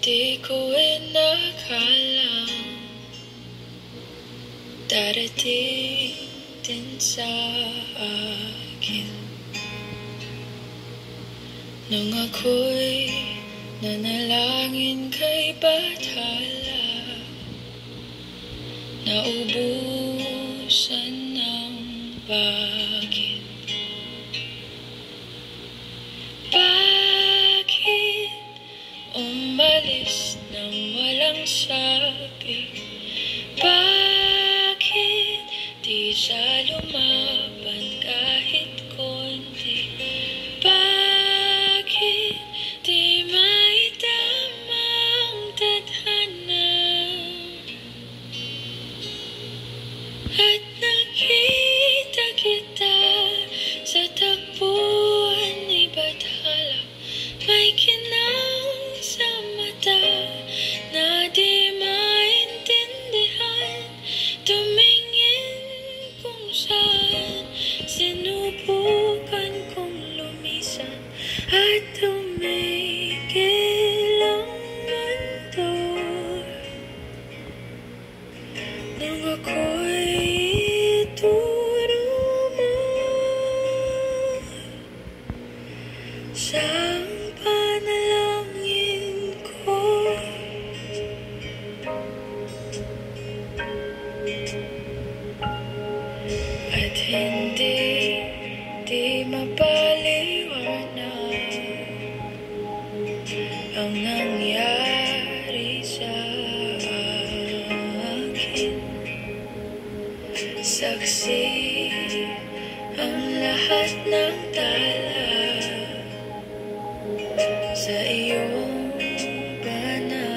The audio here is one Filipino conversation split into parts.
Di ko inakalang darating din sa akin nung ako'y nanalangin kay Bathala, naubusan ng bagit. Bakit umalis nang walang sabi? Bakit di siya lumaban kahit konti? Bakit di maitama ang tadhana? At nakita kita sa tagpuan ni Bathala, may kinang sa mata na di maintindihan. Tumingin kung saan, sinubukan kong lumisan at tumigil ang mundo nung ako'y ituro mo siyang panalangin ko. At hindi mapaliwanag ang nangyari sa akin. Saksi ang lahat ng tala sa iyong panalangin.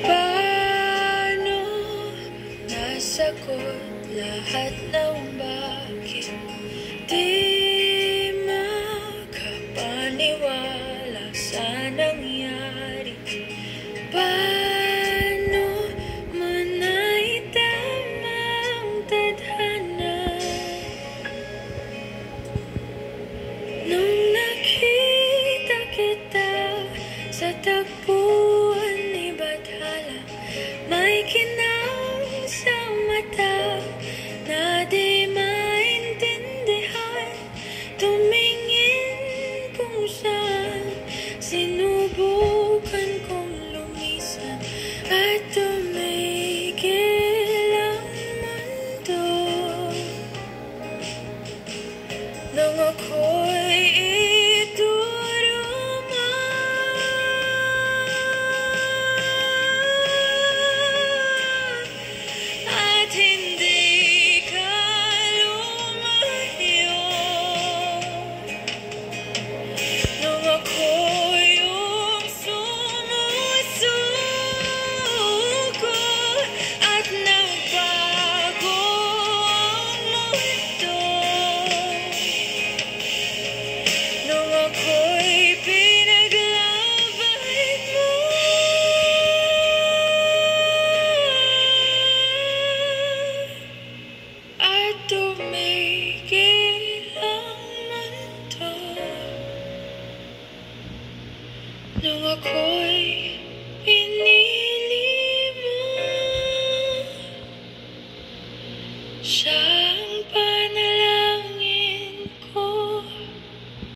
Paano nasagot lahat ng bakit? Di makapaniwala sa nangyari. Paano mo naitama ang tadhana nung nakita kita sa tagpuan ni Bathala? May kinang sa mata na di maintindihan. Tumingin kung saan, sinubukan kong lumisan at tumigil ang mundo nung ako'y ituro mo at hindi ka lumayo nung ako'y yung sumusuko at nagbago ang mundo nung ako'y pinaglaban mo. At tumigil ang mundo nung ako'y pinili mo siya.